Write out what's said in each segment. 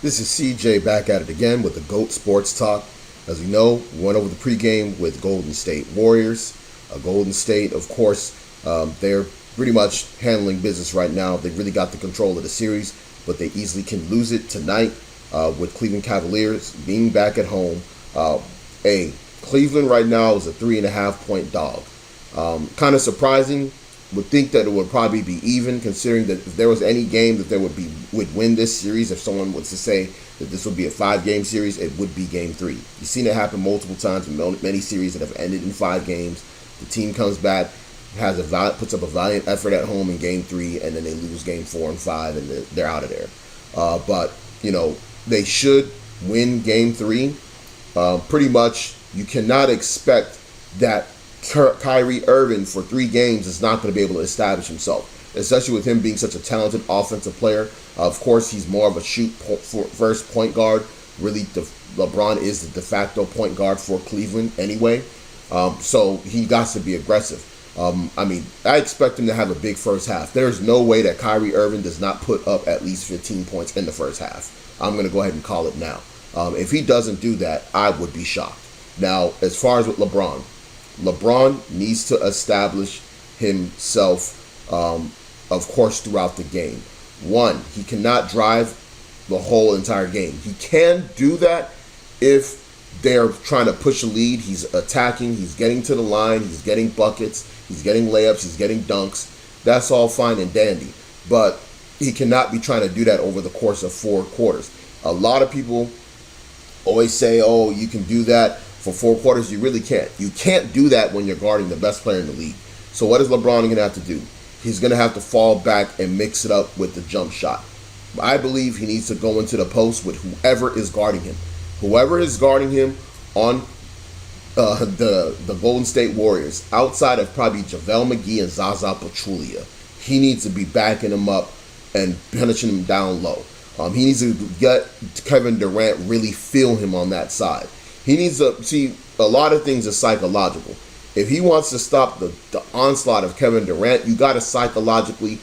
This is CJ back at it again with the GOAT Sports Talk. As we know, we went over the pregame with Golden State Warriors. Golden State, of course, they're pretty much handling business right now. They really got the control of the series, but they easily can lose it tonight with Cleveland Cavaliers being back at home. Cleveland right now is a 3.5-point dog. Kind of surprising. Would think that it would probably be even, considering that if there was any game that there would win this series, if someone was to say that this would be a 5-game series, it would be Game 3. You've seen it happen multiple times in many series that have ended in 5 games. The team comes back, puts up a valiant effort at home in Game 3, and then they lose Game 4 and 5, and they're out of there. But they should win Game 3. Pretty much, you cannot expect that Kyrie Irving for 3 games is not going to be able to establish himself, especially with him being such a talented offensive player. Of course, he's more of a shoot-first point guard. Really, LeBron is the de facto point guard for Cleveland anyway, so he got to be aggressive. I expect him to have a big first half. There's no way that Kyrie Irving does not put up at least 15 points in the first half. I'm going to go ahead and call it now. If he doesn't do that, I would be shocked. Now, as far as with LeBron needs to establish himself, of course, throughout the game. One, he cannot drive the whole entire game. He can do that if they're trying to push a lead. He's attacking, he's getting to the line, he's getting buckets, he's getting layups, he's getting dunks. That's all fine and dandy. But he cannot be trying to do that over the course of 4 quarters. A lot of people always say, oh, you can do that for 4 quarters. You really can't. You can't do that when you're guarding the best player in the league. So what is LeBron going to have to do? He's going to have to fall back and mix it up with the jump shot. I believe he needs to go into the post with whoever is guarding him. Whoever is guarding him on the Golden State Warriors, outside of probably JaVale McGee and Zaza Pachulia, he needs to be backing him up and punishing him down low. He needs to get Kevin Durant really feel him on that side. He needs to see a lot of things are psychological. If he wants to stop the onslaught of Kevin Durant, you got to psychologically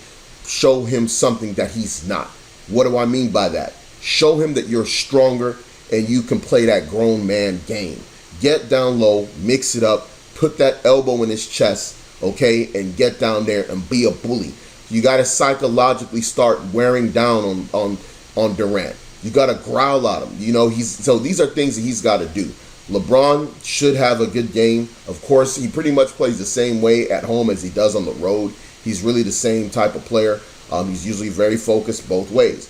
show him something that he's not. What do I mean by that? Show him that you're stronger and you can play that grown man game. Get down low, mix it up, put that elbow in his chest, okay, and get down there and be a bully. You got to psychologically start wearing down on Durant. You got to growl at him. So these are things that he's got to do. LeBron should have a good game. Of course, he pretty much plays the same way at home as he does on the road. He's really the same type of player. He's usually very focused both ways.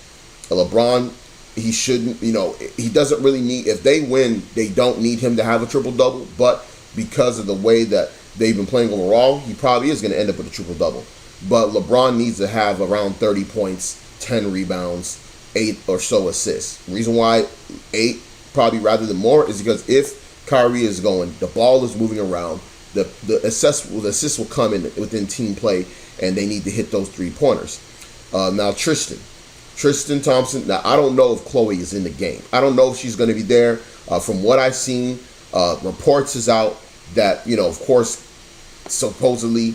LeBron, he shouldn't, he doesn't really need, if they win, they don't need him to have a triple-double. But because of the way that they've been playing overall, he probably is going to end up with a triple-double. But LeBron needs to have around 30 points, 10 rebounds, 8 or so assists. The reason why 8 probably rather than more is because if Kyrie is going, the ball is moving around, the assists will come in within team play, and they need to hit those 3-pointers. Now Tristan Thompson. Now I don't know if Chloe is in the game. I don't know if she's going to be there. From what I've seen, reports is out that of course, supposedly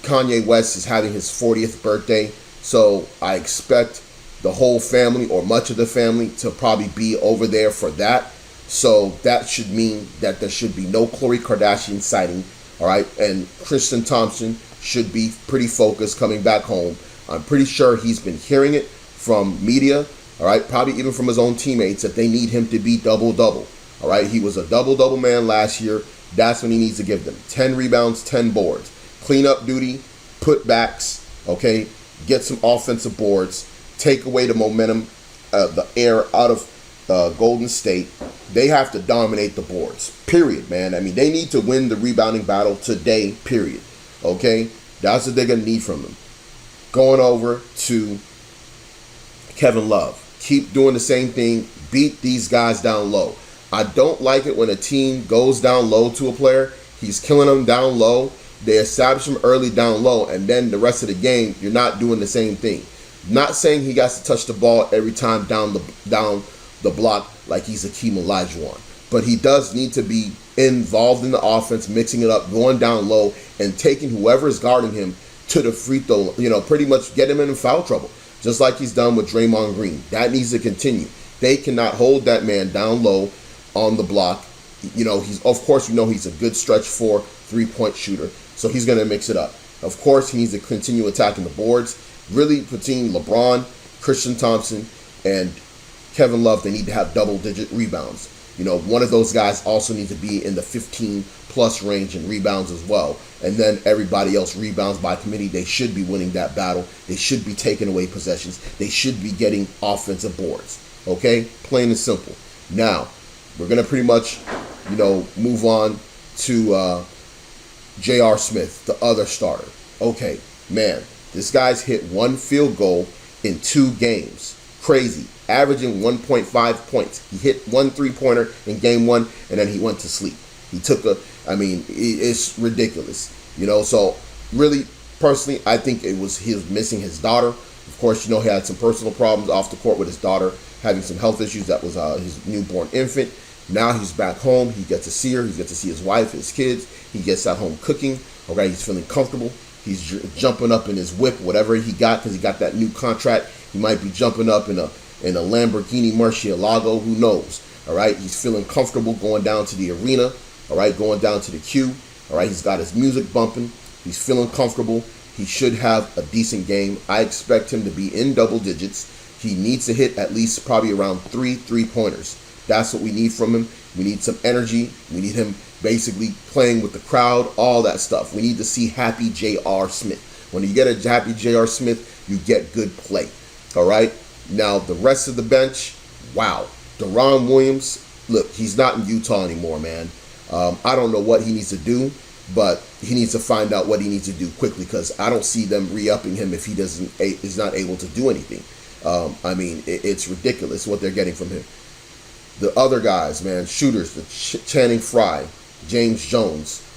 Kanye West is having his 40th birthday, so I expect the whole family or much of the family to probably be over there for that. So that should mean that there should be no Khloe Kardashian sighting, all right? And Tristan Thompson should be pretty focused coming back home. I'm pretty sure he's been hearing it from media, all right? Probably even from his own teammates that they need him to be double-double, all right? He was a double-double man last year. That's when he needs to give them 10 rebounds, 10 boards. Clean-up duty, put backs, okay? Get some offensive boards. Take away the momentum, the air out of Golden State. They have to dominate the boards, period, man. They need to win the rebounding battle today, period. Okay? That's what they're going to need from them. Going over to Kevin Love. Keep doing the same thing. Beat these guys down low. I don't like it when a team goes down low to a player. He's killing them down low. They establish him early down low, and then the rest of the game, you're not doing the same thing. Not saying he got to touch the ball every time down the block like he's Hakeem Olajuwon, but he does need to be involved in the offense, mixing it up, going down low, and taking whoever is guarding him to the free throw. Pretty much get him in foul trouble. just like he's done with Draymond Green. That needs to continue. They cannot hold that man down low on the block. He's, of course, he's a good stretch 4 3-point shooter, so he's going to mix it up. Of course, he needs to continue attacking the boards. Really, between LeBron, Tristan Thompson, and Kevin Love, they need to have double-digit rebounds. One of those guys also needs to be in the 15-plus range in rebounds as well. And then everybody else rebounds by committee. They should be winning that battle. They should be taking away possessions. They should be getting offensive boards. Okay? Plain and simple. Now, we're going to pretty much, move on to J.R. Smith, the other starter. Okay, man, this guy's hit 1 field goal in 2 games. Crazy. Averaging 1.5 points. He hit 1 3-pointer in game 1, and then he went to sleep. He took it's ridiculous. So really, personally, I think he was missing his daughter. Of course, he had some personal problems off the court with his daughter, having some health issues. That was his newborn infant. Now he's back home. He gets to see her. He gets to see his wife, his kids. He gets at home cooking. Okay, he's feeling comfortable. He's jumping up in his whip, whatever he got, because he got that new contract. He might be jumping up in a Lamborghini Murcielago. Who knows? All right, he's feeling comfortable going down to the arena. All right, going down to the queue. All right, he's got his music bumping. He's feeling comfortable. He should have a decent game. I expect him to be in double digits. He needs to hit at least probably around 3 3-pointers. That's what we need from him. We need some energy. We need him basically playing with the crowd, all that stuff. We need to see happy J.R. Smith. When you get a happy J.R. Smith, you get good play. All right? Now, the rest of the bench, wow. Deron Williams, look, he's not in Utah anymore, man. I don't know what he needs to do, but he needs to find out what he needs to do quickly, because I don't see them re-upping him if he is not able to do anything. It's ridiculous what they're getting from him. The other guys, man, shooters, the Channing Frye, James Jones,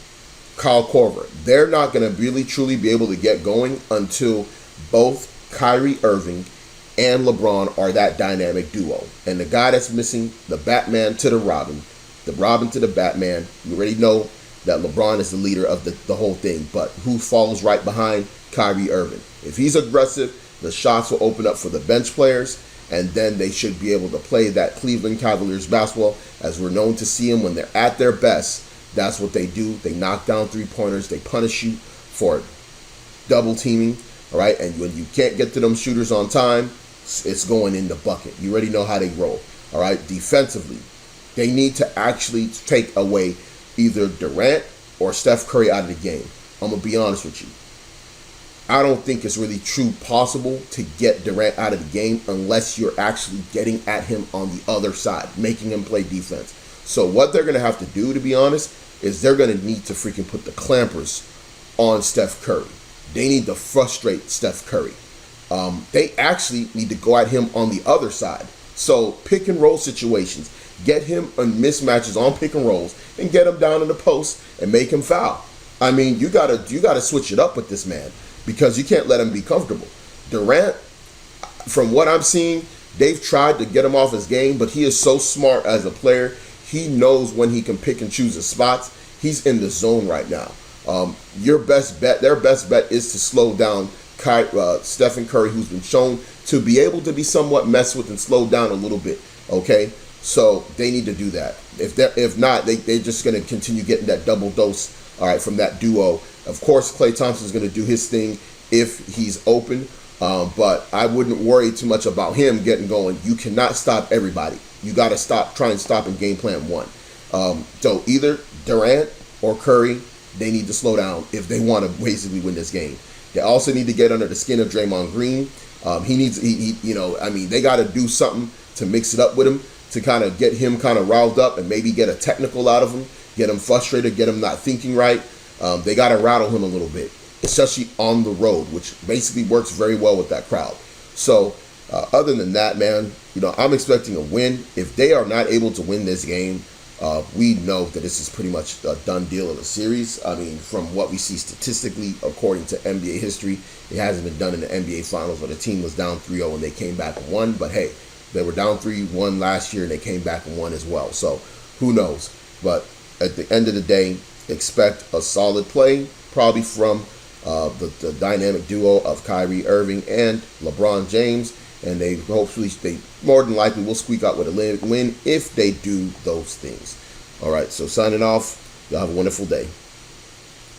Kyle Korver, they're not going to really truly be able to get going until both Kyrie Irving and LeBron are that dynamic duo. And the guy that's missing, the Batman to the Robin to the Batman, you already know that LeBron is the leader of the whole thing. But who follows right behind? Kyrie Irving. If he's aggressive, the shots will open up for the bench players, and then they should be able to play that Cleveland Cavaliers basketball as we're known to see them when they're at their best. That's what they do. They knock down 3-pointers. They punish you for double teaming. All right, and when you can't get to them shooters on time, it's going in the bucket. You already know how they roll. All right, defensively, they need to actually take away either Durant or Steph Curry out of the game. I'm going to be honest with you. I don't think it's really true possible to get Durant out of the game unless you're actually getting at him on the other side, making him play defense. So what they're going to have to do, to be honest, is they're going to need to freaking put the clampers on Steph Curry. They need to frustrate Steph Curry. They actually need to go at him on the other side. So pick and roll situations. Get him on mismatches on pick and rolls and get him down in the post and make him foul. You gotta switch it up with this man, because you can't let him be comfortable. Durant, from what I'm seeing, they've tried to get him off his game, but he is so smart as a player. He knows when he can pick and choose his spots. He's in the zone right now. Their best bet is to slow down Stephen Curry, who's been shown to be able to be somewhat messed with and slowed down a little bit. Okay, so they need to do that. If not, they're just going to continue getting that double dose. All right, from that duo. Of course, Klay Thompson's going to do his thing if he's open, but I wouldn't worry too much about him getting going. You cannot stop everybody. You got to try and stop in game plan 1. So either Durant or Curry, they need to slow down if they want to basically win this game. They also need to get under the skin of Draymond Green. They got to do something to mix it up with him to kind of get him kind of riled up and maybe get a technical out of him, get him frustrated, get him not thinking right. They got to rattle him a little bit, especially on the road, which basically works very well with that crowd. So other than that, man, I'm expecting a win. If they are not able to win this game, we know that this is pretty much a done deal of the series. From what we see statistically, according to NBA history, it hasn't been done in the NBA Finals where the team was down 3-0 and they came back and won. But hey, they were down 3-1 last year and they came back and won as well. So who knows? But at the end of the day, expect a solid play, probably from the dynamic duo of Kyrie Irving and LeBron James, and they more than likely will squeak out with a win if they do those things. All right, so signing off. Y'all have a wonderful day.